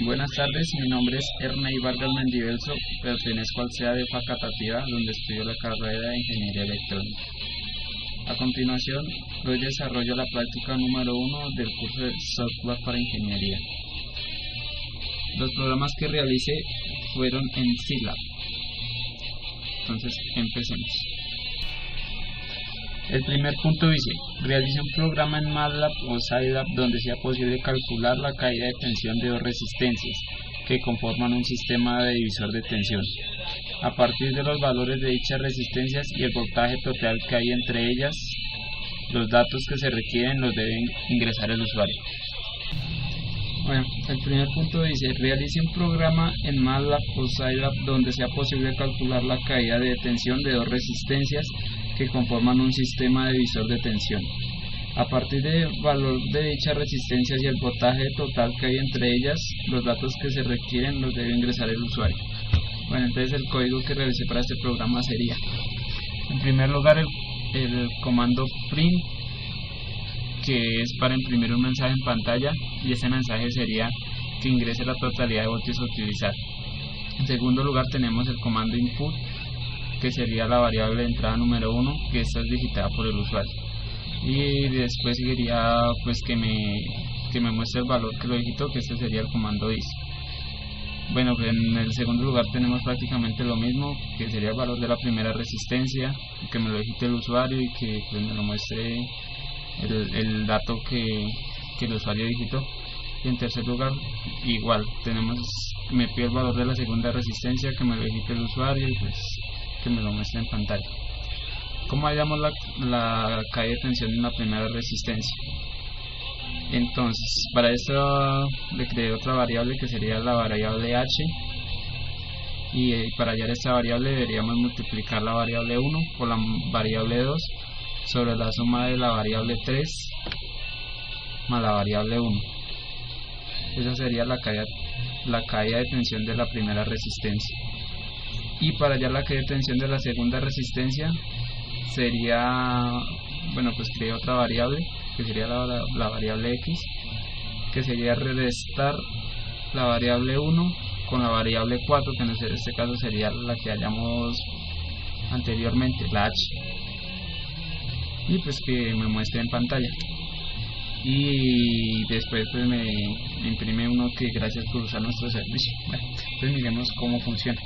Buenas tardes, mi nombre es Ernei Vargas Mendivelso, pertenezco al CEA de Facatativá, donde estudio la carrera de Ingeniería Electrónica. A continuación, doy desarrollo a la práctica número 1 del curso de Software para Ingeniería. Los programas que realicé fueron en Scilab. Entonces, empecemos. El primer punto dice: realice un programa en MATLAB o Scilab donde sea posible calcular la caída de tensión de dos resistencias que conforman un sistema de divisor de tensión. A partir de los valores de dichas resistencias y el voltaje total que hay entre ellas, los datos que se requieren los debe ingresar el usuario. Bueno, el primer punto dice: realice un programa en MATLAB o Scilab donde sea posible calcular la caída de tensión de dos resistencias que conforman un sistema de divisor de tensión. A partir del valor de dichas resistencias y el voltaje total que hay entre ellas, los datos que se requieren los debe ingresar el usuario. Bueno, entonces el código que realicé para este programa sería: en primer lugar, el comando print, que es para imprimir un mensaje en pantalla, y ese mensaje sería que ingrese la totalidad de voltios a utilizar. En segundo lugar, tenemos el comando input, que sería la variable de entrada número 1, que esta es digitada por el usuario, y después seguiría pues que me muestre el valor que lo digitó, que este sería el comando is. Bueno, pues en el segundo lugar tenemos prácticamente lo mismo, que sería el valor de la primera resistencia, que me lo digite el usuario y que pues me lo muestre el dato que el usuario digitó. Y en tercer lugar, igual, me pide el valor de la segunda resistencia, que me lo digite el usuario y pues que me lo muestre en pantalla. ¿Cómo hallamos la caída de tensión en la primera resistencia? Entonces, para esto le creé otra variable que sería la variable h, y para hallar esta variable deberíamos multiplicar la variable 1 por la variable 2 sobre la suma de la variable 3 más la variable 1. Esa sería la caída de tensión de la primera resistencia. Y para hallar la caída de tensión de la segunda resistencia sería, bueno, pues creé otra variable que sería la variable x, que sería restar la variable 1 con la variable 4, que en este caso sería la que hallamos anteriormente, la h, y pues que me muestre en pantalla. Y después pues me imprime uno que gracias por usar nuestro servicio. Bueno, entonces miremos cómo funciona.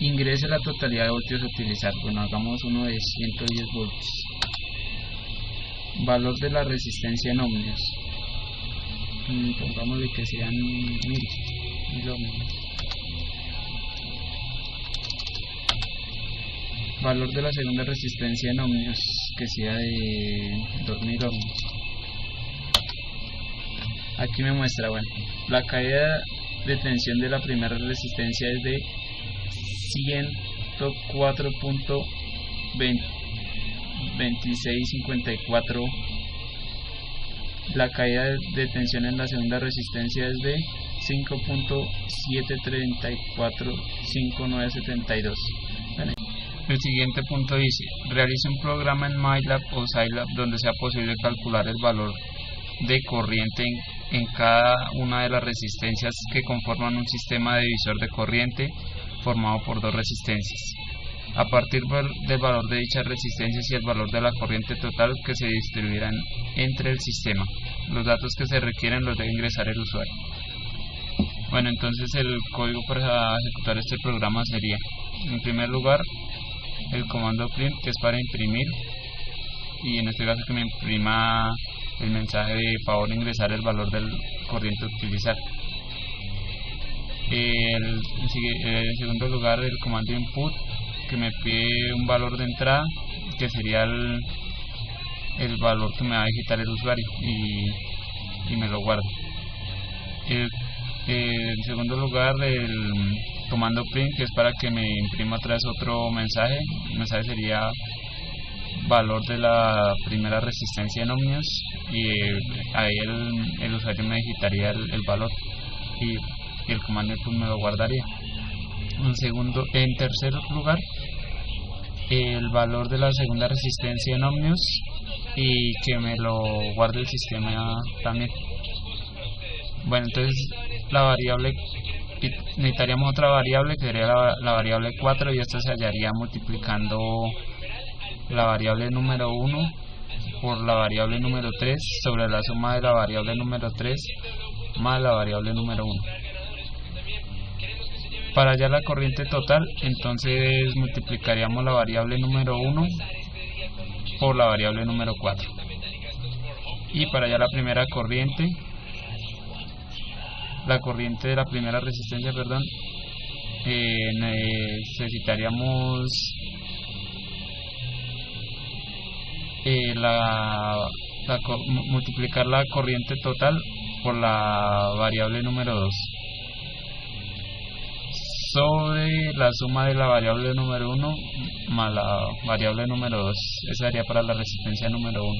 Ingrese la totalidad de voltios a utilizar. Bueno, hagamos uno de 110 voltios. Valor de la resistencia en ohmios. Pongámosle que sean 1000 ohmios. Valor de la segunda resistencia en ohmios, que sea de 2000 ohmios. Aquí me muestra, bueno, la caída de tensión de la primera resistencia es de 104.2654. La caída de tensión en la segunda resistencia es de 5.7345.972. Bueno, el siguiente punto dice: realice un programa en MATLAB o Scilab donde sea posible calcular el valor de corriente en cada una de las resistencias que conforman un sistema de divisor de corriente formado por dos resistencias. A partir del valor de dichas resistencias y el valor de la corriente total que se distribuirán entre el sistema, los datos que se requieren los debe ingresar el usuario. Bueno, entonces el código para ejecutar este programa sería: en primer lugar, el comando print, que es para imprimir, y en este caso que me imprima el mensaje de favor ingresar el valor del corriente a utilizar. En segundo lugar, el comando input, que me pide un valor de entrada, que sería el valor que me va a digitar el usuario, y me lo guardo. En segundo lugar, el comando print, que es para que me imprima otra vez otro mensaje. El mensaje sería valor de la primera resistencia en ohmios, y ahí el usuario me digitaría el valor, y el comando input me lo guardaría. En tercer lugar, el valor de la segunda resistencia en ohmios y que me lo guarde el sistema también. Bueno, entonces la variable, necesitaríamos otra variable que sería la variable 4, y esta se hallaría multiplicando la variable número 1 por la variable número 3 sobre la suma de la variable número 3 más la variable número 1. Para hallar la corriente total, entonces multiplicaríamos la variable número 1 por la variable número 4. Y para hallar la primera corriente, la corriente de la primera resistencia, necesitaríamos multiplicar la corriente total por la variable número 2 sobre la suma de la variable número 1 más la variable número 2. Esa sería para la resistencia número 1.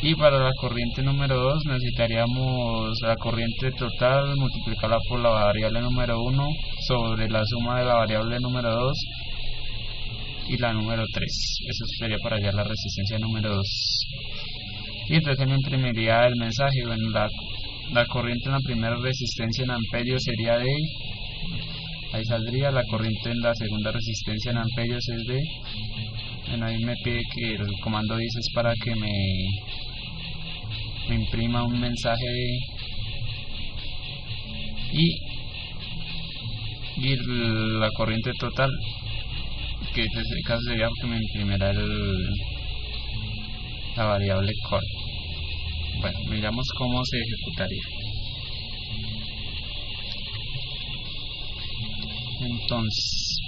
Y para la corriente número 2 necesitaríamos la corriente total multiplicarla por la variable número 1 sobre la suma de la variable número 2 y la número 3. Eso sería para hallar la resistencia número 2. Y entonces me imprimiría el mensaje. Bueno, la corriente en la primera resistencia en amperios sería de, ahí saldría. La corriente en la segunda resistencia en amperios es de, bueno, ahí me pide que el comando dice es para que me imprima un mensaje y la corriente total, que en este caso sería que me imprimirá la variable call. Bueno, miramos cómo se ejecutaría. Entonces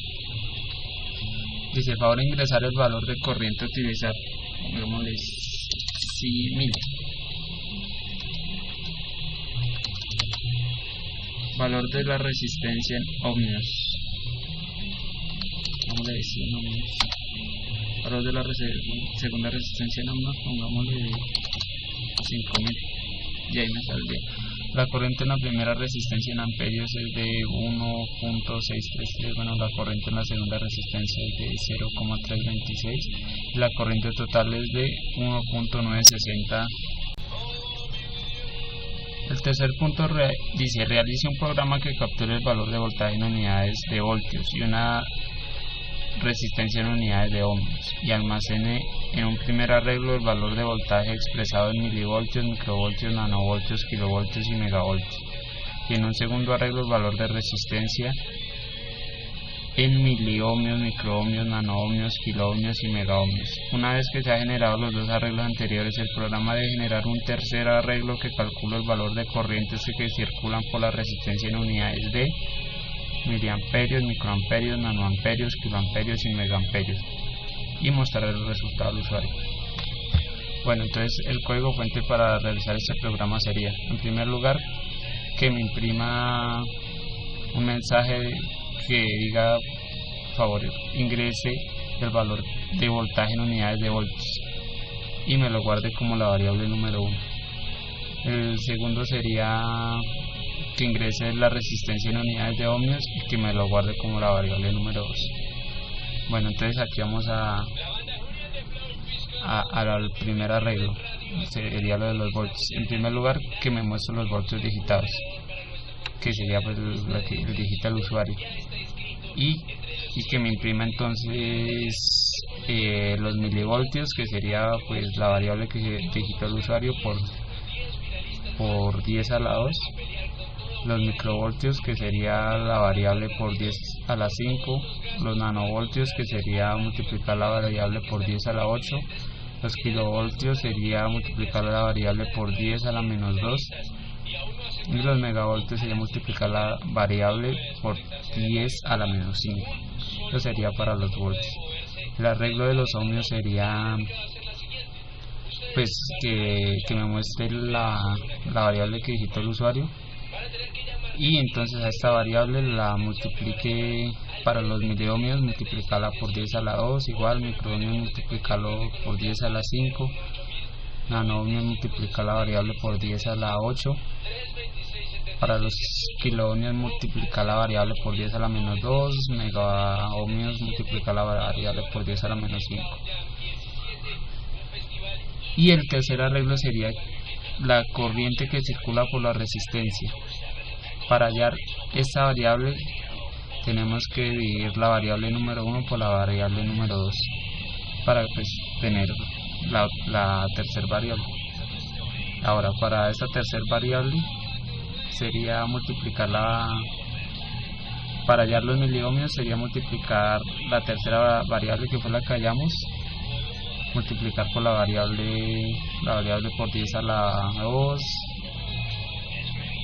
dice, favor ingresar el valor de corriente a utilizar, pongámosle 1000. Valor de la resistencia en ohmios, pongámosle 100 ohmios. Valor de la segunda resistencia en ohmios, pongámosle 5000, y ahí me saldría. La corriente en la primera resistencia en amperios es de 1.633, bueno, la corriente en la segunda resistencia es de 0.326 y la corriente total es de 1.960. El tercer punto dice, realice un programa que capture el valor de voltaje en unidades de voltios y una resistencia en unidades de ohmios y almacene en un primer arreglo el valor de voltaje expresado en milivoltios, microvoltios, nanovoltios, kilovoltios y megavoltios, y en un segundo arreglo el valor de resistencia en miliohmios, microohmios, nanoohmios, kiloohmios y megaohmios. Una vez que se han generado los dos arreglos anteriores, el programa debe generar un tercer arreglo que calcula el valor de corrientes que circulan por la resistencia en unidades de miliamperios, microamperios, nanoamperios, kiloamperios y megaamperios, y mostrar el resultado al usuario. Bueno, entonces el código fuente para realizar este programa sería, en primer lugar, que me imprima un mensaje que diga, por favor, ingrese el valor de voltaje en unidades de voltios y me lo guarde como la variable número 1. El segundo sería que ingrese la resistencia en unidades de ohmios y que me lo guarde como la variable número 2. Bueno, entonces aquí vamos al primer arreglo, sería lo de los voltios. En primer lugar, que me muestre los voltios digitados, que sería pues lo que digita el usuario, y que me imprima entonces los milivoltios, que sería pues la variable que digitó el usuario por 10 a la 2, los microvoltios, que sería la variable por 10 a la 5, los nanovoltios, que sería multiplicar la variable por 10 a la 8, los kilovoltios sería multiplicar la variable por 10 a la menos 2, y los megavoltios sería multiplicar la variable por 10 a la menos 5. Eso sería para los voltios. El arreglo de los ohmios sería pues que me muestre la variable que digitó el usuario, y entonces a esta variable la multiplique para los miliohmios, multiplicarla por 10 a la 2, igual microohmios multiplicarlo por 10 a la 5, nanoohmios multiplicar la variable por 10 a la 8, Para los kiloohmios multiplicar la variable por 10 a la menos 2, megaohmios multiplicar la variable por 10 a la menos 5. Y el tercer arreglo sería la corriente que circula por la resistencia. Para hallar esta variable tenemos que dividir la variable número 1 por la variable número 2 para tener la tercera variable. Ahora, para esta tercera variable sería para hallar los miliohmios sería multiplicar la tercera variable, que fue la que hallamos, multiplicar por la variable por 10 a la 2.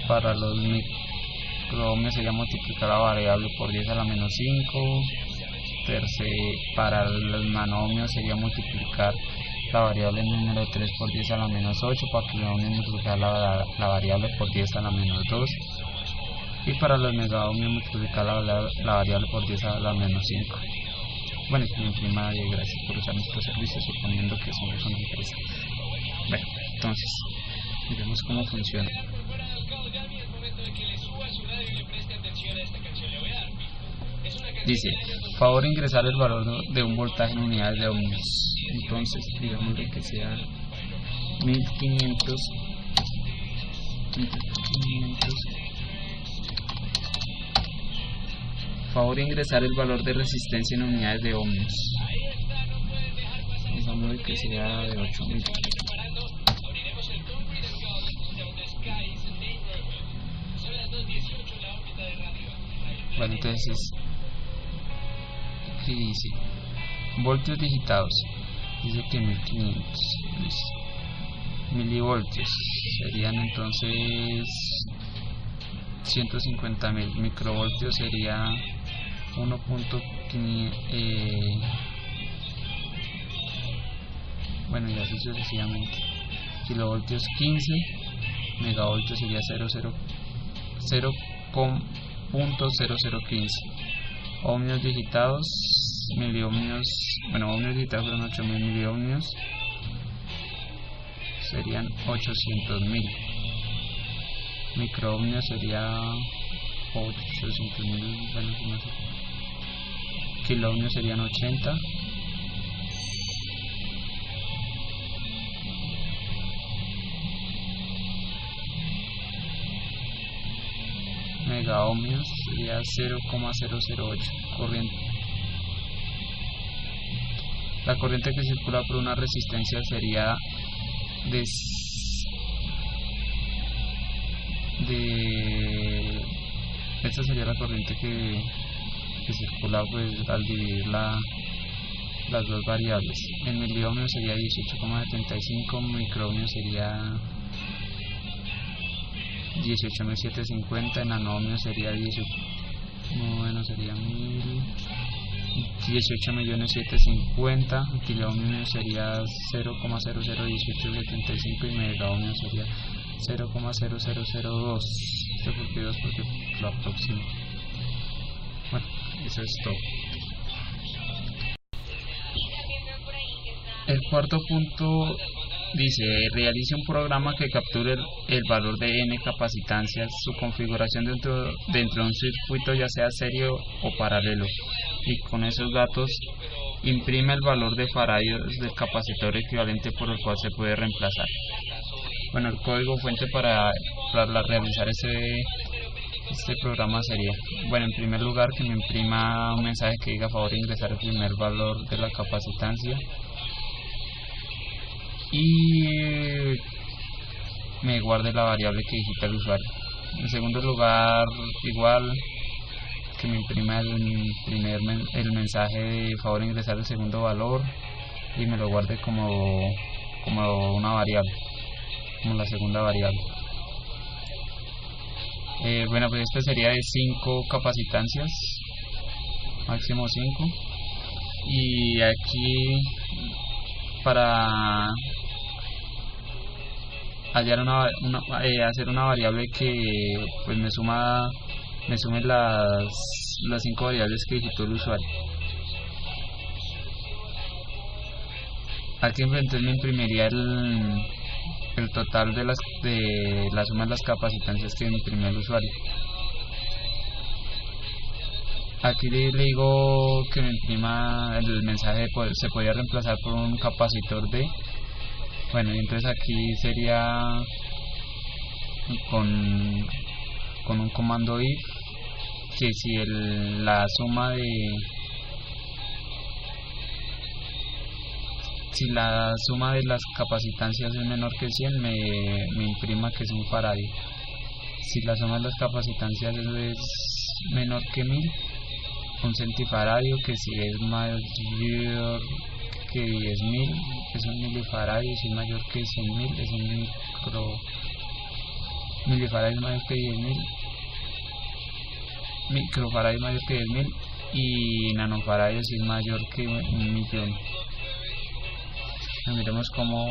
Para los microohmios sería multiplicar la variable por 10 a la menos 5. Para los nanohmios sería multiplicar la variable número 3 por 10 a la menos 8. Para kiloohmios multiplicar la variable por 10 a la menos 2. Y para los megaohmios multiplicar la variable por 10 a la menos 5. Bueno, mi prima, gracias por usar nuestros servicios, suponiendo que son interesantes. Bueno, entonces, miremos cómo funciona. Dice, favor ingresar el valor de un voltaje en unidades de ohmios. Entonces, digamos que sea 1500. Favor ingresar el valor de resistencia en unidades de ohmios. Digamos que sea de 8000. Bueno, entonces, ¿qué dice? Voltios digitados. Dice que 1500. Milivoltios serían entonces 150.000. Microvoltios sería 1.5. Bueno, y así sucesivamente. Kilovoltios 15. Megavoltios sería 0.0015. Ohmios digitados, miliohmios, ohmios digitados fueron 8000, miliohmios serían 800.000. Microohmios sería 800.000, no sé. Kiloohmios serían 80. Megaohmios sería 0,008 corriente. La corriente que circula por una resistencia sería esta sería la corriente que circula al dividir las dos variables. En miliohmios sería 18,75, microohmios sería 18.750, en nanohmios sería 18.750, kiloohmios sería 0,001875 y megaohmios sería 0,0002. Esto porque 2 porque lo aproximo. Bueno, eso es todo. El cuarto punto dice, realice un programa que capture el valor de n capacitancias, su configuración dentro de un circuito ya sea serie o paralelo, y con esos datos imprime el valor de faradios del capacitor equivalente por el cual se puede reemplazar. Bueno, el código fuente para realizar este programa sería, bueno, en primer lugar que me imprima un mensaje que diga favor ingresar el primer valor de la capacitancia, y me guarde la variable que digita el usuario. En segundo lugar, igual que me imprima el mensaje de favor ingresar el segundo valor y me lo guarde como una variable, como la segunda variable. Bueno, pues este sería de 5 capacitancias, máximo 5, y aquí para hallar hacer una variable que pues me sume las 5 variables que digitó el usuario. Aquí entonces me imprimiría el total de la suma de las capacitancias que imprimió el usuario. Aquí le digo que me imprima el mensaje se podía reemplazar por un capacitor de. Bueno, y entonces aquí sería con un comando if, que si la suma de las capacitancias es menor que 100, me imprima que es un faradio. Si la suma de las capacitancias es menor que 1000, un centifaradio, que si es mayor que 10.000 es un milifaradio, si es mayor que 100.000 es un milifaradio mayor que 10.000, microfaradio mayor que 10.000 y nanofaradio si es mayor que 1.000.000. Miremos cómo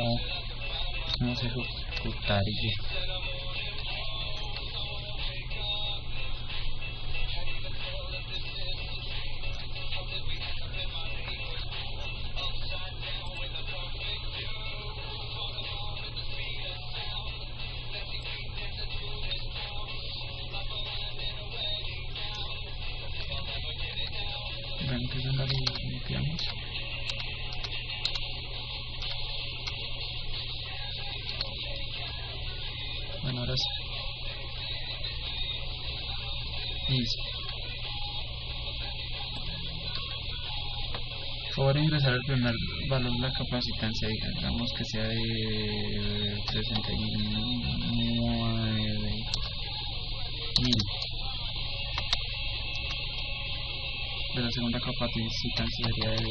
se ejecutaría. Bueno, que ya la limpiamos. Bueno, ahora sí. Listo. Por favor, ingresar el primer valor de la capacitancia, digamos que sea de 69.000. De la segunda capacitancia sería de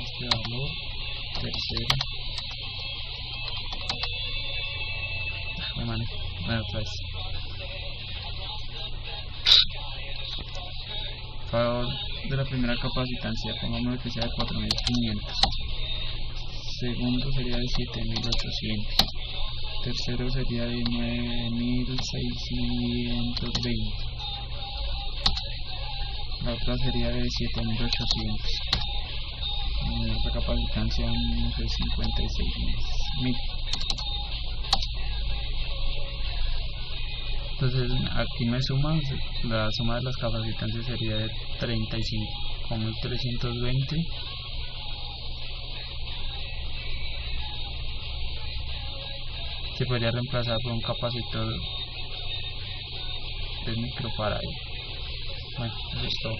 este valor, tercero. Bueno, otra vez. Por favor, de la primera capacitancia, pongamos que sea de 4.500. Segundo sería de 7.800. Tercero sería de 9.620. La otra sería de 7.800. Nuestra capacitancia es de 56.000. Entonces aquí me suman, la suma de las capacitancias sería de 35.320 se podría reemplazar por un capacitor de microfaradio. Bueno, eso es todo.